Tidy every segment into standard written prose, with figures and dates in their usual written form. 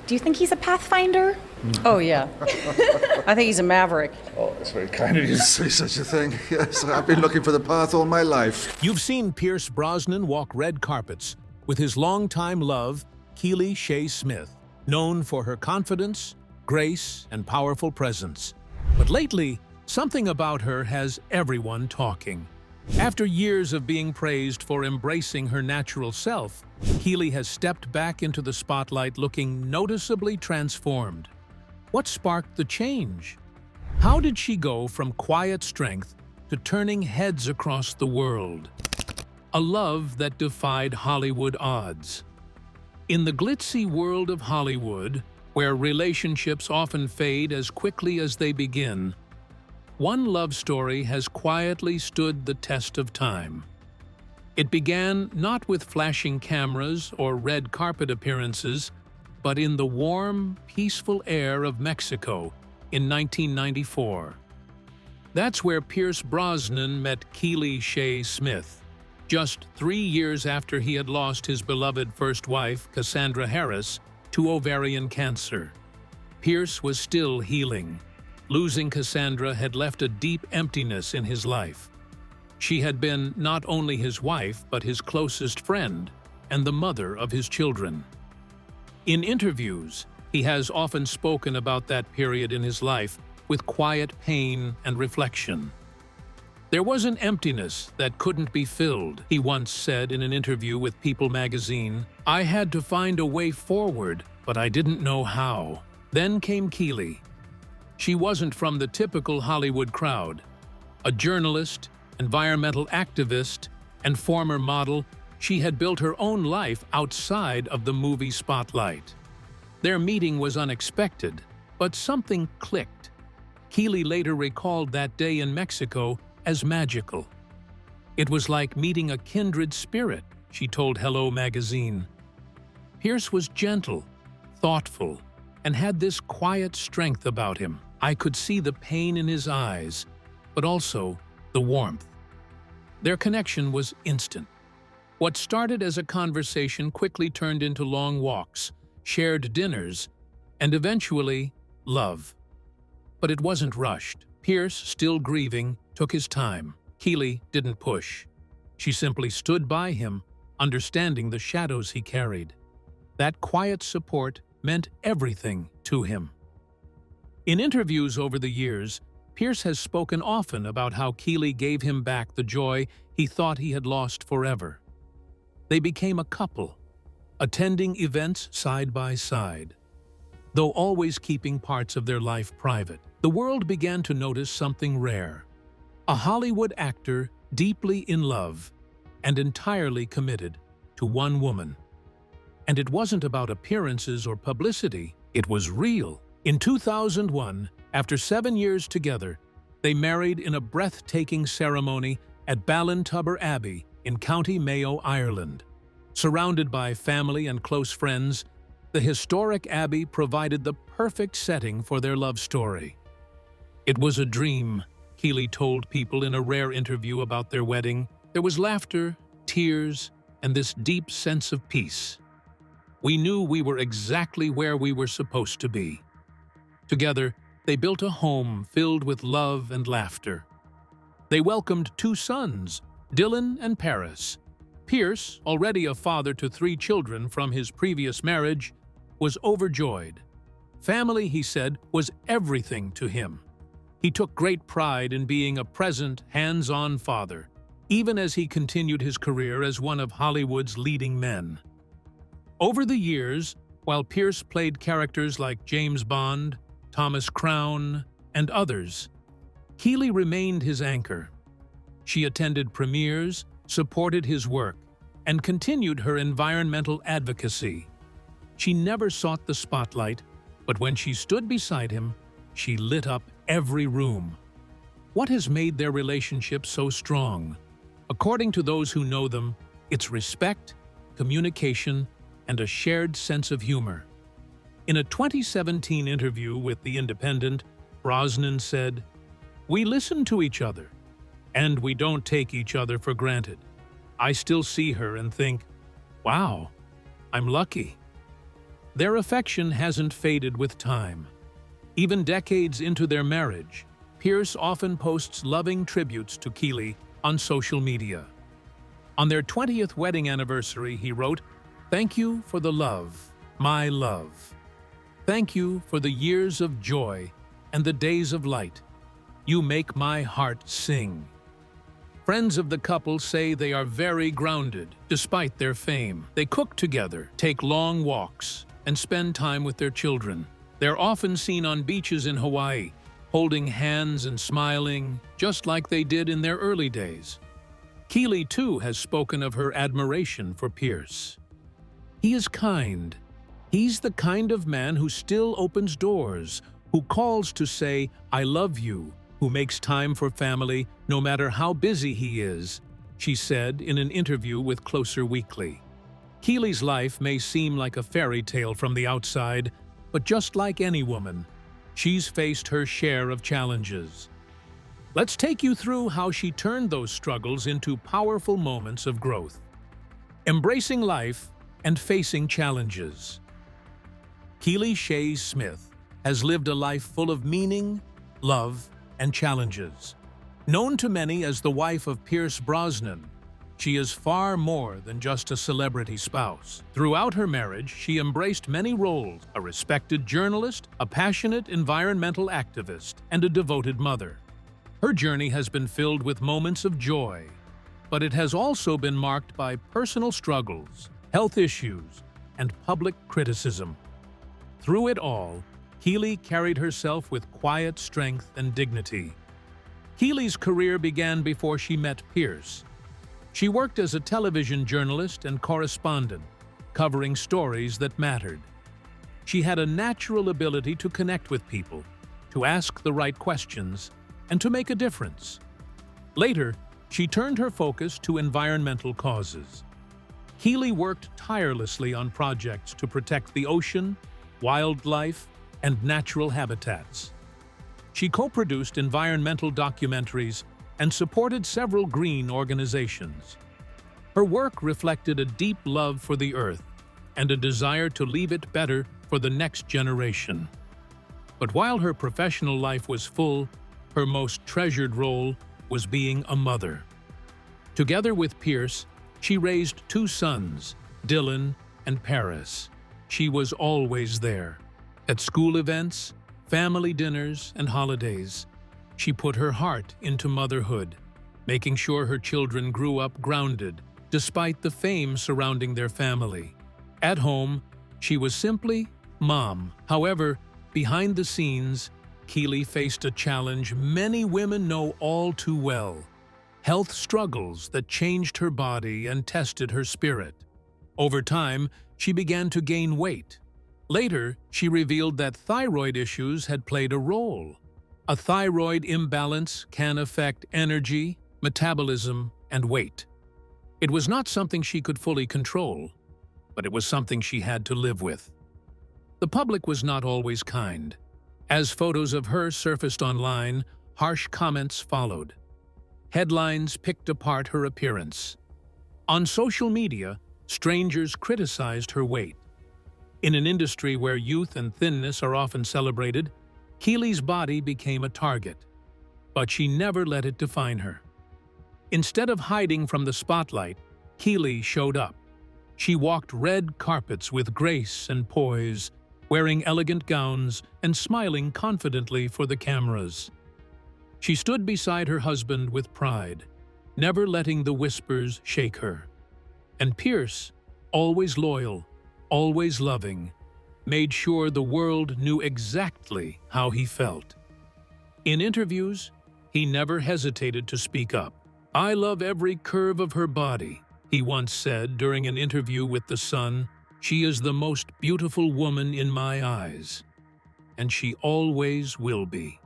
Do you think he's a pathfinder? Oh, yeah. I think he's a maverick. Oh, it's very kind of you to say such a thing. Yes, I've been looking for the path all my life. You've seen Pierce Brosnan walk red carpets with his longtime love, Keely Shaye Smith, known for her confidence, grace, and powerful presence. But lately, something about her has everyone talking. After years of being praised for embracing her natural self, Keely has stepped back into the spotlight looking noticeably transformed. What sparked the change? How did she go from quiet strength to turning heads across the world? A love that defied Hollywood odds. In the glitzy world of Hollywood, where relationships often fade as quickly as they begin, one love story has quietly stood the test of time. It began not with flashing cameras or red carpet appearances, but in the warm, peaceful air of Mexico in 1994. That's where Pierce Brosnan met Keely Shaye Smith. Just 3 years after he had lost his beloved first wife, Cassandra Harris, to ovarian cancer. Pierce was still healing. Losing Cassandra had left a deep emptiness in his life. She had been not only his wife, but his closest friend and the mother of his children. In interviews, he has often spoken about that period in his life with quiet pain and reflection. There was an emptiness that couldn't be filled, he once said in an interview with People magazine. I had to find a way forward, but I didn't know how. Then came Keely. She wasn't from the typical Hollywood crowd. A journalist, environmental activist, and former model, she had built her own life outside of the movie spotlight. Their meeting was unexpected, but something clicked. Keely later recalled that day in Mexico as magical. It was like meeting a kindred spirit, she told Hello magazine. Pierce was gentle, thoughtful, and had this quiet strength about him. I could see the pain in his eyes, but also the warmth. Their connection was instant. What started as a conversation quickly turned into long walks, shared dinners, and eventually, love. But it wasn't rushed. Pierce, still grieving, took his time. Keely didn't push. She simply stood by him, understanding the shadows he carried. That quiet support meant everything to him. In interviews over the years, Pierce has spoken often about how Keely gave him back the joy he thought he had lost forever. They became a couple, attending events side by side. Though always keeping parts of their life private, the world began to notice something rare. A Hollywood actor deeply in love and entirely committed to one woman. And it wasn't about appearances or publicity, it was real. In 2001, after 7 years together, they married in a breathtaking ceremony at Ballintubber Abbey in County Mayo, Ireland. Surrounded by family and close friends, the historic abbey provided the perfect setting for their love story. It was a dream, Keely told People in a rare interview about their wedding. There was laughter, tears, and this deep sense of peace. We knew we were exactly where we were supposed to be. Together, they built a home filled with love and laughter. They welcomed 2 sons, Dylan and Paris. Pierce, already a father to 3 children from his previous marriage, was overjoyed. Family, he said, was everything to him. He took great pride in being a present, hands-on father, even as he continued his career as one of Hollywood's leading men. Over the years, while Pierce played characters like James Bond, Thomas Crown, and others, Keely remained his anchor. She attended premieres, supported his work, and continued her environmental advocacy. She never sought the spotlight, but when she stood beside him, she lit up every room. What has made their relationship so strong? According to those who know them, it's respect, communication, and a shared sense of humor. In a 2017 interview with The Independent, Brosnan said, "We listen to each other, and we don't take each other for granted. I still see her and think, wow, I'm lucky." Their affection hasn't faded with time. Even decades into their marriage, Pierce often posts loving tributes to Keely on social media. On their 20th wedding anniversary, he wrote, "Thank you for the love, my love. Thank you for the years of joy and the days of light. You make my heart sing." Friends of the couple say they are very grounded, despite their fame. They cook together, take long walks, and spend time with their children. They're often seen on beaches in Hawaii, holding hands and smiling, just like they did in their early days. Keely, too, has spoken of her admiration for Pierce. "He is kind. He's the kind of man who still opens doors, who calls to say, 'I love you,' who makes time for family no matter how busy he is," she said in an interview with Closer Weekly. Keely's life may seem like a fairy tale from the outside, but just like any woman, she's faced her share of challenges. Let's take you through how she turned those struggles into powerful moments of growth. Embracing life and facing challenges. Keely Shaye Smith has lived a life full of meaning, love, and challenges. Known to many as the wife of Pierce Brosnan, she is far more than just a celebrity spouse. Throughout her marriage, she embraced many roles: a respected journalist, a passionate environmental activist, and a devoted mother. Her journey has been filled with moments of joy, but it has also been marked by personal struggles, health issues, and public criticism. Through it all, Keely carried herself with quiet strength and dignity. Keely's career began before she met Pierce. She worked as a television journalist and correspondent, covering stories that mattered. She had a natural ability to connect with people, to ask the right questions, and to make a difference. Later, she turned her focus to environmental causes. Keely worked tirelessly on projects to protect the ocean, wildlife, and natural habitats. She co-produced environmental documentaries and supported several green organizations. Her work reflected a deep love for the earth and a desire to leave it better for the next generation. But while her professional life was full, her most treasured role was being a mother. Together with Pierce, she raised 2 sons, Dylan and Paris. She was always there. At school events, family dinners, and holidays, she put her heart into motherhood, making sure her children grew up grounded, despite the fame surrounding their family. At home, she was simply Mom. However, behind the scenes, Keely faced a challenge many women know all too well: health struggles that changed her body and tested her spirit. Over time, she began to gain weight. Later, she revealed that thyroid issues had played a role. A thyroid imbalance can affect energy, metabolism, and weight. It was not something she could fully control, but it was something she had to live with. The public was not always kind. As photos of her surfaced online, harsh comments followed. Headlines picked apart her appearance. On social media, strangers criticized her weight. In an industry where youth and thinness are often celebrated, Keely's body became a target. But she never let it define her. Instead of hiding from the spotlight, Keely showed up. She walked red carpets with grace and poise, wearing elegant gowns and smiling confidently for the cameras. She stood beside her husband with pride, never letting the whispers shake her. And Pierce, always loyal, always loving, made sure the world knew exactly how he felt. In interviews, he never hesitated to speak up. "I love every curve of her body," he once said during an interview with The Sun. "She is the most beautiful woman in my eyes, and she always will be."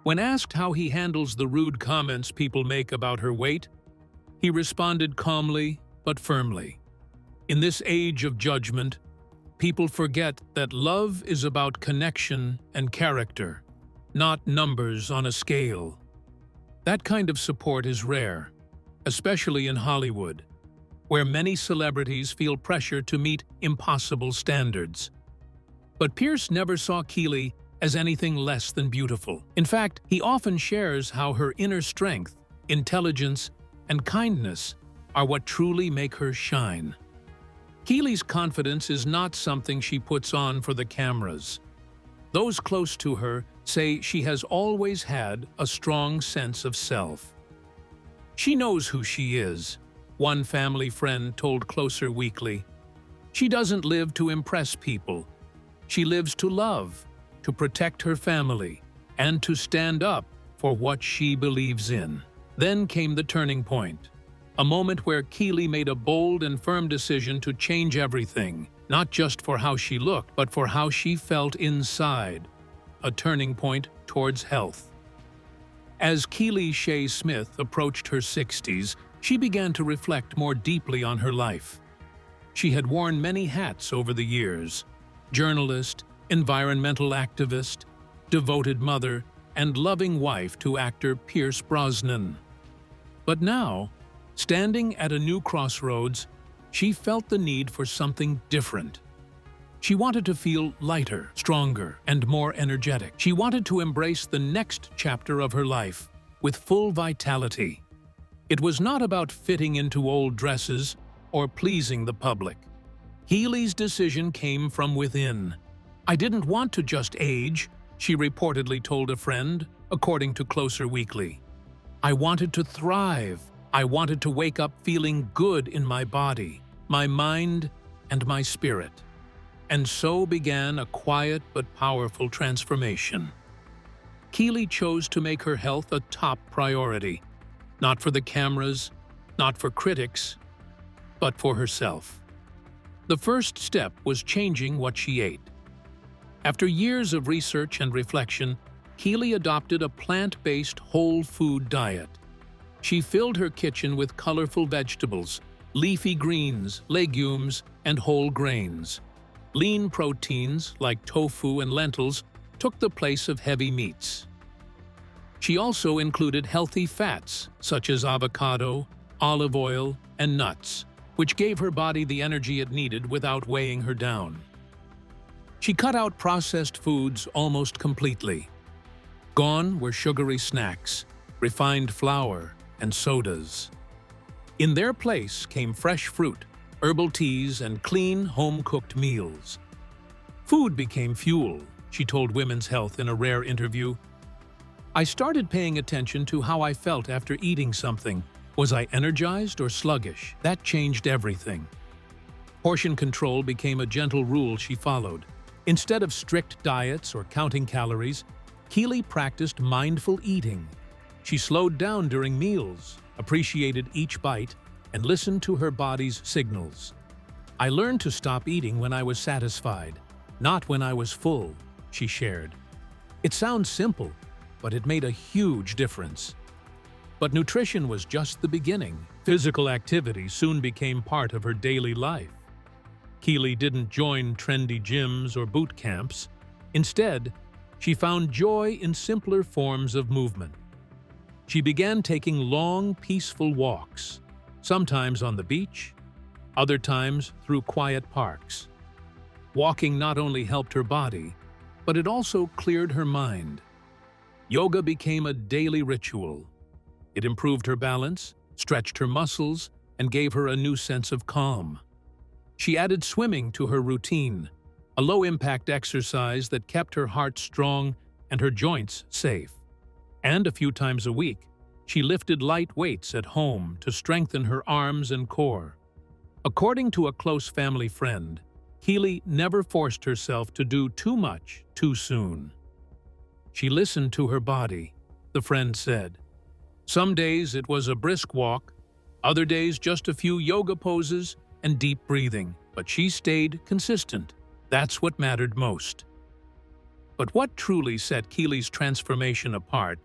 When asked how he handles the rude comments people make about her weight, he responded calmly but firmly. In this age of judgment, people forget that love is about connection and character, not numbers on a scale. That kind of support is rare, especially in Hollywood, where many celebrities feel pressure to meet impossible standards. But Pierce never saw Keely as anything less than beautiful. In fact, he often shares how her inner strength, intelligence, and kindness are what truly make her shine. Keely's confidence is not something she puts on for the cameras. Those close to her say she has always had a strong sense of self. She knows who she is, one family friend told Closer Weekly. She doesn't live to impress people. She lives to love, to protect her family, and to stand up for what she believes in. Then came the turning point, a moment where Keely made a bold and firm decision to change everything, not just for how she looked, but for how she felt inside, a turning point towards health. As Keely Shaye Smith approached her 60s, she began to reflect more deeply on her life. She had worn many hats over the years: journalist, environmental activist, devoted mother, and loving wife to actor Pierce Brosnan. But now, standing at a new crossroads, she felt the need for something different. She wanted to feel lighter, stronger, and more energetic. She wanted to embrace the next chapter of her life with full vitality. It was not about fitting into old dresses or pleasing the public. Keely's decision came from within. "I didn't want to just age," she reportedly told a friend, according to Closer Weekly. "I wanted to thrive. I wanted to wake up feeling good in my body, my mind, and my spirit." And so began a quiet but powerful transformation. Keely chose to make her health a top priority, not for the cameras, not for critics, but for herself. The first step was changing what she ate. After years of research and reflection, Keely adopted a plant-based whole food diet. She filled her kitchen with colorful vegetables, leafy greens, legumes, and whole grains. Lean proteins, like tofu and lentils, took the place of heavy meats. She also included healthy fats, such as avocado, olive oil, and nuts, which gave her body the energy it needed without weighing her down. She cut out processed foods almost completely. Gone were sugary snacks, refined flour, and sodas. In their place came fresh fruit, herbal teas, and clean, home-cooked meals. Food became fuel, she told Women's Health in a rare interview. "I started paying attention to how I felt after eating something. Was I energized or sluggish? That changed everything." Portion control became a gentle rule she followed. Instead of strict diets or counting calories, Keely practiced mindful eating. She slowed down during meals, appreciated each bite, and listened to her body's signals. "I learned to stop eating when I was satisfied, not when I was full," she shared. It sounds simple, but it made a huge difference. But nutrition was just the beginning. Physical activity soon became part of her daily life. Keely didn't join trendy gyms or boot camps. Instead, she found joy in simpler forms of movement. She began taking long, peaceful walks, sometimes on the beach, other times through quiet parks. Walking not only helped her body, but it also cleared her mind. Yoga became a daily ritual. It improved her balance, stretched her muscles, and gave her a new sense of calm. She added swimming to her routine, a low-impact exercise that kept her heart strong and her joints safe. And a few times a week, she lifted light weights at home to strengthen her arms and core. According to a close family friend, Keely never forced herself to do too much too soon. She listened to her body, the friend said. Some days it was a brisk walk, other days just a few yoga poses and deep breathing, but she stayed consistent. That's what mattered most. But what truly set Keely's transformation apart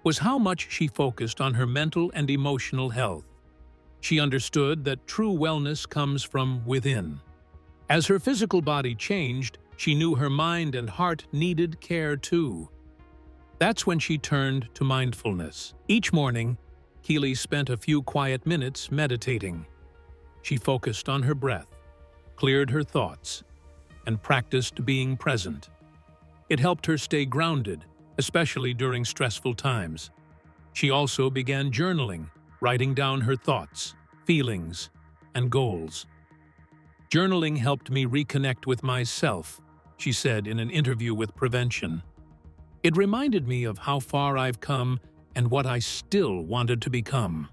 was how much she focused on her mental and emotional health. She understood that true wellness comes from within. As her physical body changed, she knew her mind and heart needed care too. That's when she turned to mindfulness. Each morning, Keely spent a few quiet minutes meditating. She focused on her breath, cleared her thoughts, and practiced being present. It helped her stay grounded, especially during stressful times. She also began journaling, writing down her thoughts, feelings, and goals. "Journaling helped me reconnect with myself," she said in an interview with Prevention. "It reminded me of how far I've come and what I still wanted to become."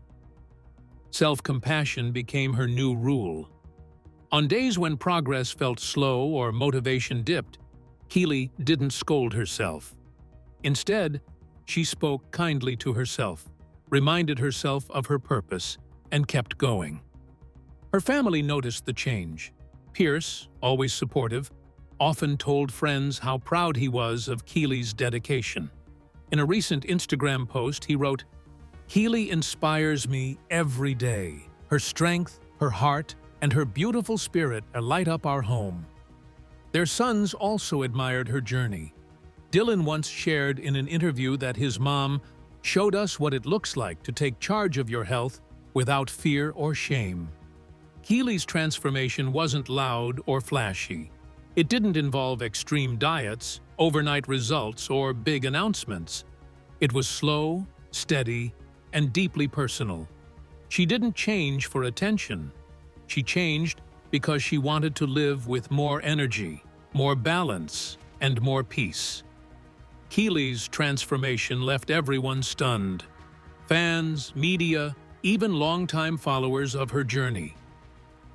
Self-compassion became her new rule. On days when progress felt slow or motivation dipped, Keely didn't scold herself. Instead, she spoke kindly to herself, reminded herself of her purpose, and kept going. Her family noticed the change. Pierce, always supportive, often told friends how proud he was of Keely's dedication. In a recent Instagram post, he wrote, "Keely inspires me every day. Her strength, her heart, and her beautiful spirit light up our home." Their sons also admired her journey. Dylan once shared in an interview that his mom showed us what it looks like to take charge of your health without fear or shame. Keely's transformation wasn't loud or flashy. It didn't involve extreme diets, overnight results, or big announcements. It was slow, steady, and deeply personal. She didn't change for attention. She changed because she wanted to live with more energy, more balance, and more peace. Keely's transformation left everyone stunned. Fans, media, even longtime followers of her journey.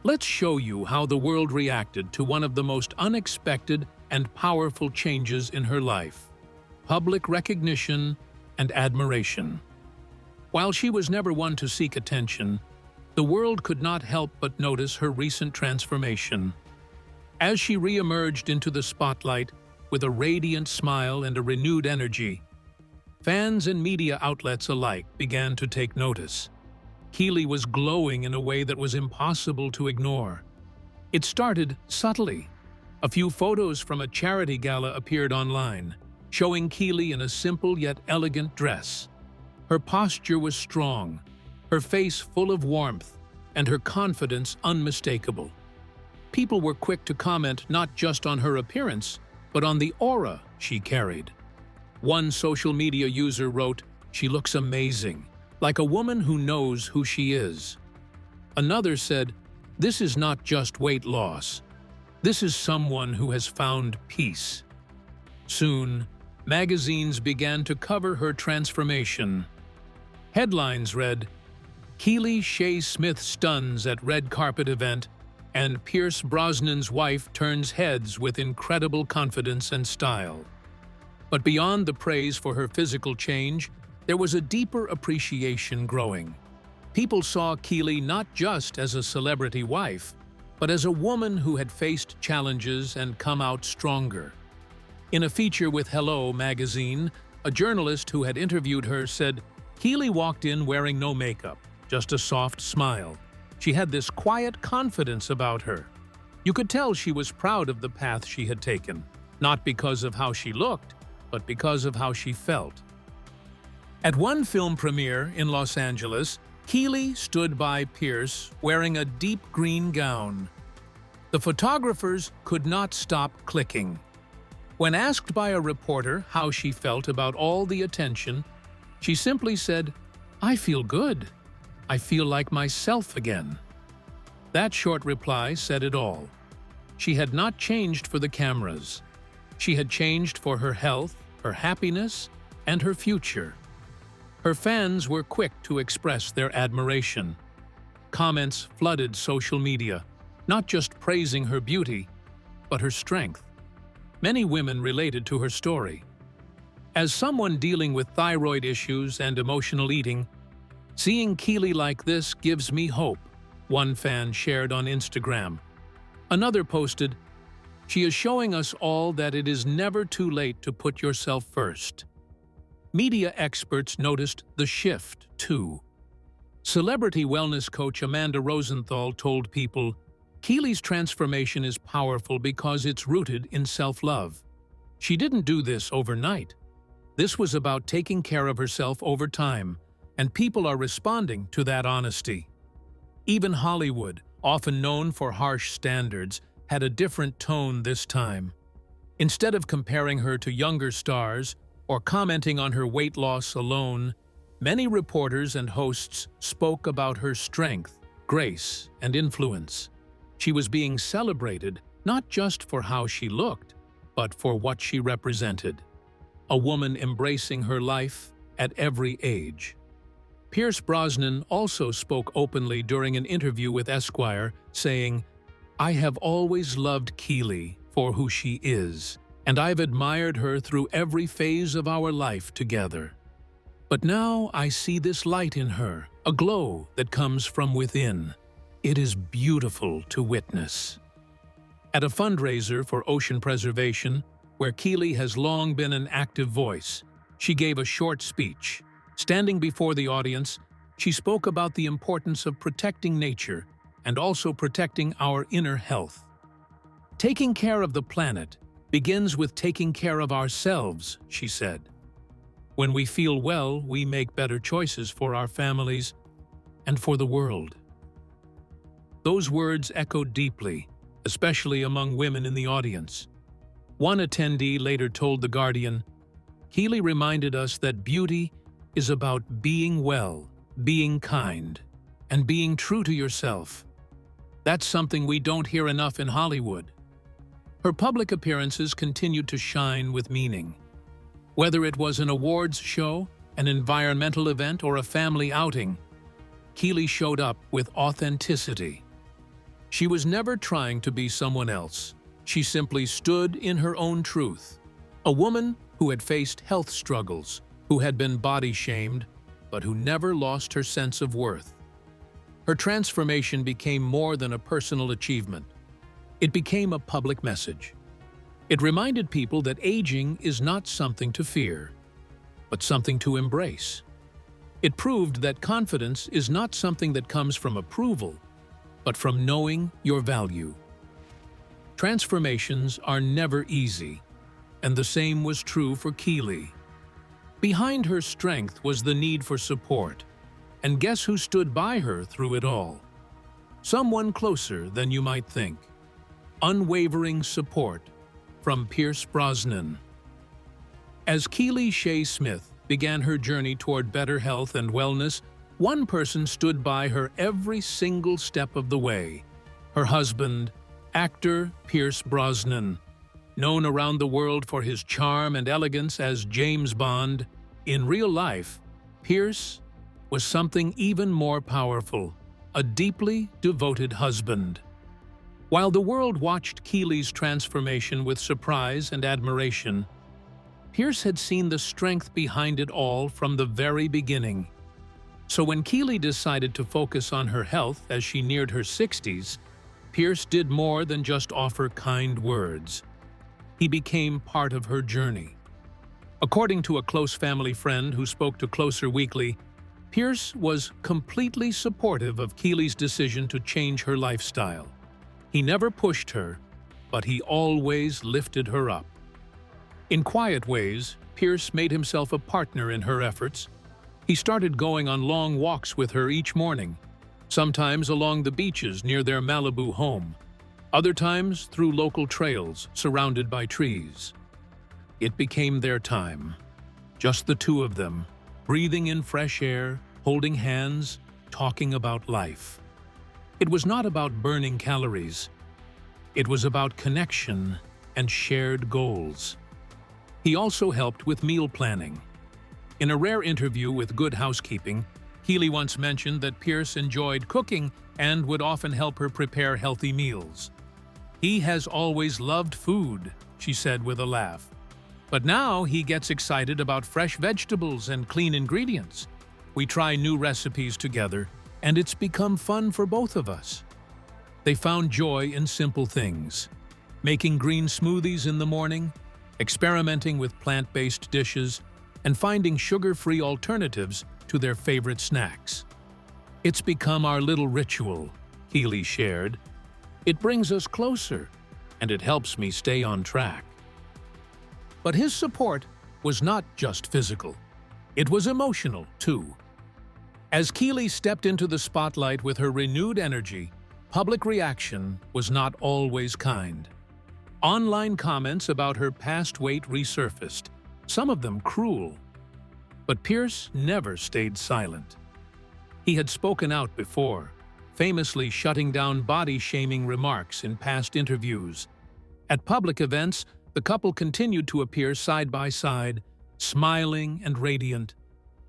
Let's show you how the world reacted to one of the most unexpected and powerful changes in her life: public recognition and admiration. While she was never one to seek attention, the world could not help but notice her recent transformation. As she re-emerged into the spotlight with a radiant smile and a renewed energy, fans and media outlets alike began to take notice. Keely was glowing in a way that was impossible to ignore. It started subtly. A few photos from a charity gala appeared online, showing Keely in a simple yet elegant dress. Her posture was strong, her face full of warmth, and her confidence unmistakable. People were quick to comment not just on her appearance, but on the aura she carried. One social media user wrote, "She looks amazing, like a woman who knows who she is." Another said, "This is not just weight loss. This is someone who has found peace." Soon, magazines began to cover her transformation. Headlines read, "Keely Shaye Smith stuns at red carpet event," and "Pierce Brosnan's wife turns heads with incredible confidence and style." But beyond the praise for her physical change, there was a deeper appreciation growing. People saw Keely not just as a celebrity wife, but as a woman who had faced challenges and come out stronger. In a feature with Hello magazine, a journalist who had interviewed her said, "Keely walked in wearing no makeup, just a soft smile. She had this quiet confidence about her. You could tell she was proud of the path she had taken, not because of how she looked, but because of how she felt." At one film premiere in Los Angeles, Keely stood by Pierce wearing a deep green gown. The photographers could not stop clicking. When asked by a reporter how she felt about all the attention, she simply said, "I feel good. I feel like myself again." That short reply said it all. She had not changed for the cameras. She had changed for her health, her happiness, and her future. Her fans were quick to express their admiration. Comments flooded social media, not just praising her beauty, but her strength. Many women related to her story. As someone dealing with thyroid issues and emotional eating, seeing Keely like this gives me hope, one fan shared on Instagram. Another posted, "She is showing us all that it is never too late to put yourself first." Media experts noticed the shift, too. Celebrity wellness coach Amanda Rosenthal told People, "Keely's transformation is powerful because it's rooted in self-love. She didn't do this overnight. This was about taking care of herself over time, and people are responding to that honesty." Even Hollywood, often known for harsh standards, had a different tone this time. Instead of comparing her to younger stars or commenting on her weight loss alone, many reporters and hosts spoke about her strength, grace, and influence. She was being celebrated not just for how she looked, but for what she represented. A woman embracing her life at every age. Pierce Brosnan also spoke openly during an interview with Esquire, saying, "I have always loved Keely for who she is, and I've admired her through every phase of our life together. But now I see this light in her, a glow that comes from within. It is beautiful to witness." At a fundraiser for ocean preservation, where Keely has long been an active voice, she gave a short speech. Standing before the audience, she spoke about the importance of protecting nature and also protecting our inner health. "Taking care of the planet begins with taking care of ourselves," she said. "When we feel well, we make better choices for our families and for the world." Those words echoed deeply, especially among women in the audience. One attendee later told The Guardian, "Keely reminded us that beauty is about being well, being kind, and being true to yourself. That's something we don't hear enough in Hollywood." Her public appearances continued to shine with meaning. Whether it was an awards show, an environmental event, or a family outing, Keely showed up with authenticity. She was never trying to be someone else. She simply stood in her own truth. A woman who had faced health struggles, who had been body-shamed, but who never lost her sense of worth. Her transformation became more than a personal achievement. It became a public message. It reminded people that aging is not something to fear, but something to embrace. It proved that confidence is not something that comes from approval, but from knowing your value. Transformations are never easy, and the same was true for Keely. Behind her strength was the need for support, and guess who stood by her through it all? Someone closer than you might think. Unwavering support from Pierce Brosnan. As Keely Shaye Smith began her journey toward better health and wellness, one person stood by her every single step of the way. Her husband, actor Pierce Brosnan. Known around the world for his charm and elegance as James Bond, in real life, Pierce was something even more powerful, a deeply devoted husband. While the world watched Keely's transformation with surprise and admiration, Pierce had seen the strength behind it all from the very beginning. So when Keely decided to focus on her health as she neared her 60s, Pierce did more than just offer kind words. He became part of her journey. According to a close family friend who spoke to Closer Weekly, Pierce was completely supportive of Keely's decision to change her lifestyle. He never pushed her, but he always lifted her up. In quiet ways, Pierce made himself a partner in her efforts. He started going on long walks with her each morning, sometimes along the beaches near their Malibu home, other times through local trails surrounded by trees. It became their time, just the two of them, breathing in fresh air, holding hands, talking about life. It was not about burning calories. It was about connection and shared goals. He also helped with meal planning. In a rare interview with Good Housekeeping, Keely once mentioned that Pierce enjoyed cooking and would often help her prepare healthy meals. "He has always loved food," she said with a laugh. "But now he gets excited about fresh vegetables and clean ingredients. We try new recipes together, and it's become fun for both of us." They found joy in simple things, making green smoothies in the morning, experimenting with plant-based dishes, and finding sugar-free alternatives to their favorite snacks. "It's become our little ritual," Keely shared. "It brings us closer, and it helps me stay on track." But his support was not just physical. It was emotional, too. As Keely stepped into the spotlight with her renewed energy, public reaction was not always kind. Online comments about her past weight resurfaced, some of them cruel. But Pierce never stayed silent. He had spoken out before, famously shutting down body-shaming remarks in past interviews. At public events, the couple continued to appear side by side, smiling and radiant.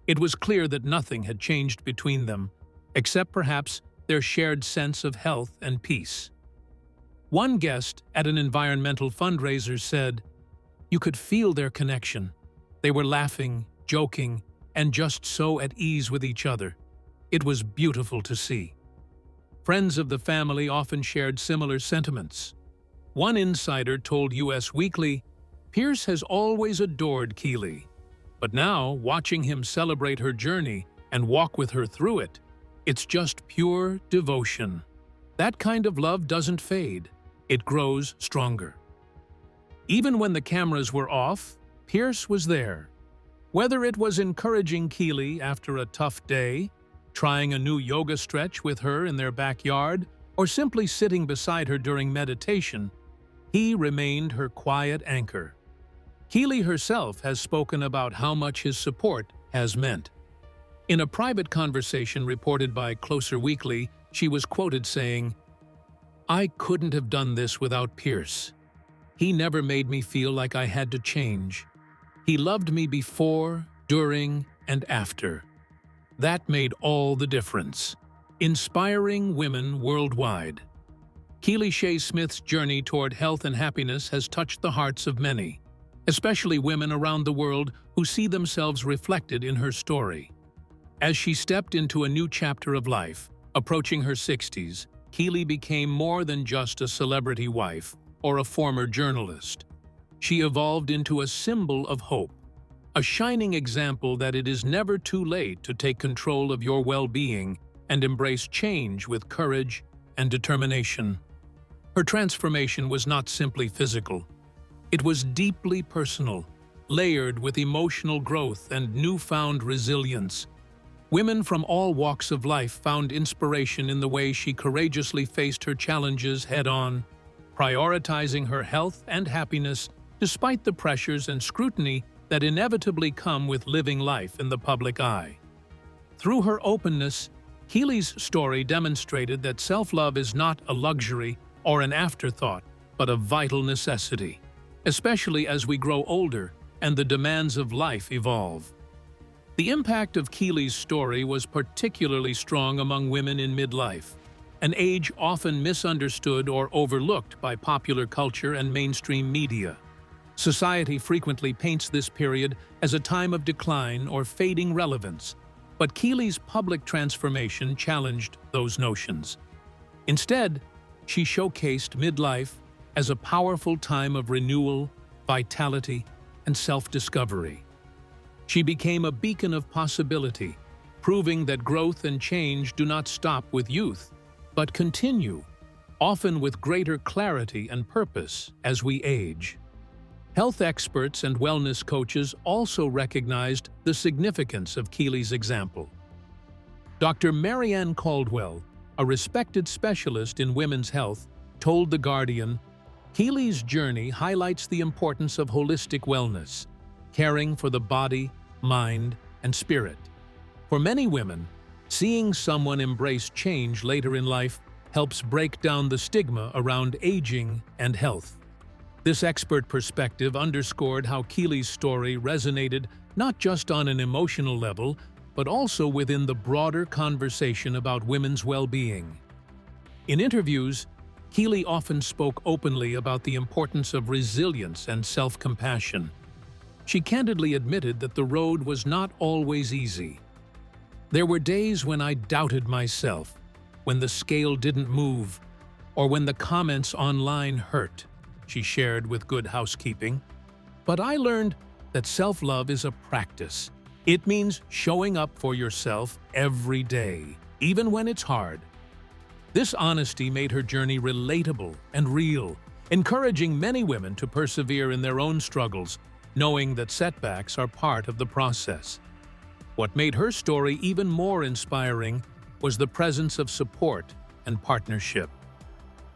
It was clear that nothing had changed between them, except perhaps their shared sense of health and peace. One guest at an environmental fundraiser said, "You could feel their connection. They were laughing, joking, and just so at ease with each other. It was beautiful to see." Friends of the family often shared similar sentiments. One insider told US Weekly, "Pierce has always adored Keely, but now, watching him celebrate her journey and walk with her through it, it's just pure devotion. That kind of love doesn't fade. It grows stronger." Even when the cameras were off, Pierce was there. Whether it was encouraging Keely after a tough day, trying a new yoga stretch with her in their backyard, or simply sitting beside her during meditation, he remained her quiet anchor. Keely herself has spoken about how much his support has meant. In a private conversation reported by Closer Weekly, she was quoted saying, "I couldn't have done this without Pierce. He never made me feel like I had to change. He loved me before, during, and after. That made all the difference." Inspiring women worldwide. Keely Shaye Smith's journey toward health and happiness has touched the hearts of many, especially women around the world who see themselves reflected in her story. As she stepped into a new chapter of life, approaching her 60s, Keely became more than just a celebrity wife or a former journalist. She evolved into a symbol of hope, a shining example that it is never too late to take control of your well-being and embrace change with courage and determination. Her transformation was not simply physical. It was deeply personal, layered with emotional growth and newfound resilience. Women from all walks of life found inspiration in the way she courageously faced her challenges head-on, prioritizing her health and happiness despite the pressures and scrutiny that inevitably come with living life in the public eye. Through her openness, Keely's story demonstrated that self-love is not a luxury or an afterthought, but a vital necessity, especially as we grow older and the demands of life evolve. The impact of Keely's story was particularly strong among women in midlife, an age often misunderstood or overlooked by popular culture and mainstream media. Society frequently paints this period as a time of decline or fading relevance, but Keely's public transformation challenged those notions. Instead, she showcased midlife as a powerful time of renewal, vitality, and self-discovery. She became a beacon of possibility, proving that growth and change do not stop with youth, but continue, often with greater clarity and purpose as we age. Health experts and wellness coaches also recognized the significance of Keely's example. Dr. Marianne Caldwell, a respected specialist in women's health, told The Guardian, "Keely's journey highlights the importance of holistic wellness, caring for the body, mind, and spirit. For many women, seeing someone embrace change later in life helps break down the stigma around aging and health." This expert perspective underscored how Keely's story resonated not just on an emotional level, but also within the broader conversation about women's well-being. In interviews, Keely often spoke openly about the importance of resilience and self-compassion. She candidly admitted that the road was not always easy. "There were days when I doubted myself, when the scale didn't move, or when the comments online hurt," she shared with Good Housekeeping. "But I learned that self-love is a practice. It means showing up for yourself every day, even when it's hard." This honesty made her journey relatable and real, encouraging many women to persevere in their own struggles, knowing that setbacks are part of the process. What made her story even more inspiring was the presence of support and partnership.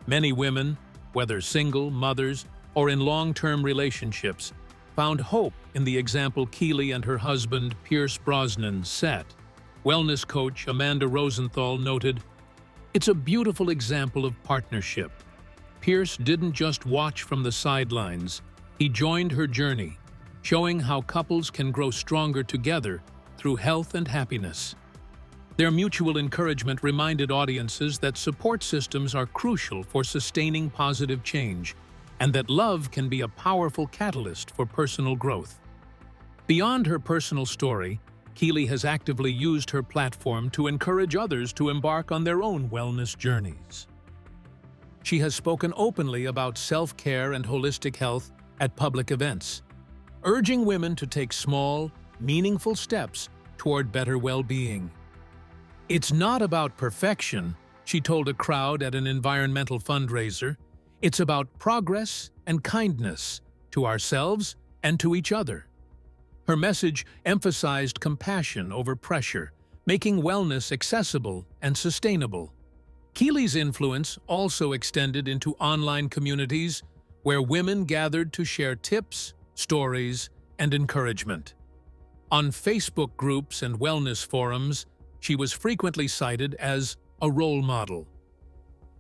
Many women, whether single, mothers, or in long-term relationships, found hope in the example Keely and her husband, Pierce Brosnan, set. Wellness coach Amanda Rosenthal noted, "It's a beautiful example of partnership. Pierce didn't just watch from the sidelines, he joined her journey, showing how couples can grow stronger together through health and happiness." Their mutual encouragement reminded audiences that support systems are crucial for sustaining positive change, and that love can be a powerful catalyst for personal growth. Beyond her personal story, Keely has actively used her platform to encourage others to embark on their own wellness journeys. She has spoken openly about self-care and holistic health at public events, urging women to take small, meaningful steps toward better well-being. "It's not about perfection," she told a crowd at an environmental fundraiser. "It's about progress and kindness to ourselves and to each other." Her message emphasized compassion over pressure, making wellness accessible and sustainable. Keely's influence also extended into online communities where women gathered to share tips, stories, and encouragement. On Facebook groups and wellness forums, she was frequently cited as a role model.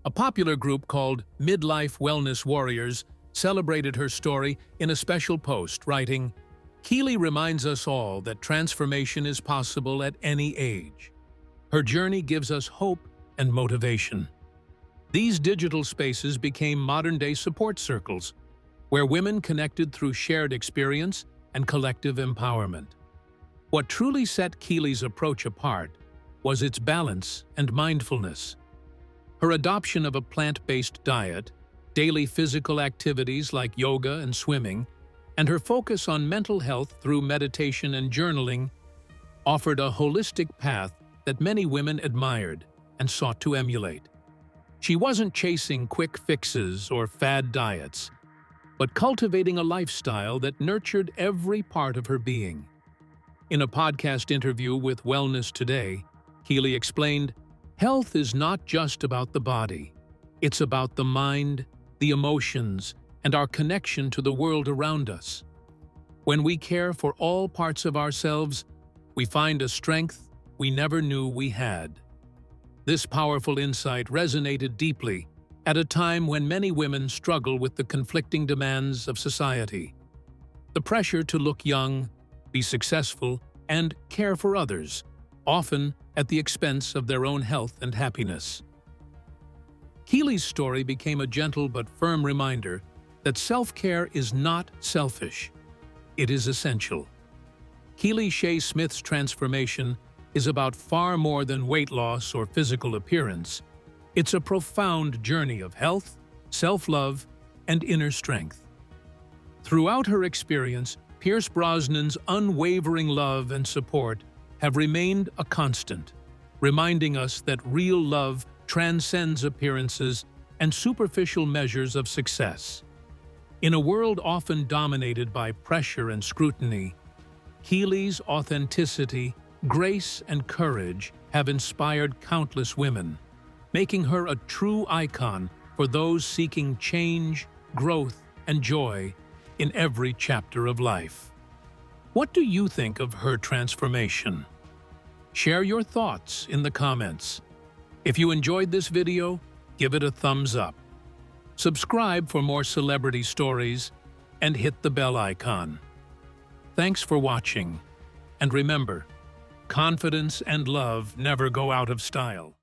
A popular group called Midlife Wellness Warriors celebrated her story in a special post, writing, "Keely reminds us all that transformation is possible at any age. Her journey gives us hope and motivation." These digital spaces became modern-day support circles, where women connected through shared experience and collective empowerment. What truly set Keely's approach apart was its balance and mindfulness. Her adoption of a plant-based diet, daily physical activities like yoga and swimming, and her focus on mental health through meditation and journaling offered a holistic path that many women admired and sought to emulate. She wasn't chasing quick fixes or fad diets, but cultivating a lifestyle that nurtured every part of her being. In a podcast interview with Wellness Today, Keely explained, "Health is not just about the body. It's about the mind, the emotions, and our connection to the world around us. When we care for all parts of ourselves, we find a strength we never knew we had." This powerful insight resonated deeply at a time when many women struggle with the conflicting demands of society. The pressure to look young, be successful, and care for others, often at the expense of their own health and happiness. Keely's story became a gentle but firm reminder that self-care is not selfish. It is essential. Keely Shaye Smith's transformation is about far more than weight loss or physical appearance. It's a profound journey of health, self-love, and inner strength. Throughout her experience, Pierce Brosnan's unwavering love and support have remained a constant, reminding us that real love transcends appearances and superficial measures of success. In a world often dominated by pressure and scrutiny, Keely's authenticity, grace, and courage have inspired countless women, making her a true icon for those seeking change, growth, and joy in every chapter of life. What do you think of her transformation? Share your thoughts in the comments. If you enjoyed this video, give it a thumbs up. Subscribe for more celebrity stories and hit the bell icon. Thanks for watching, and remember, confidence and love never go out of style.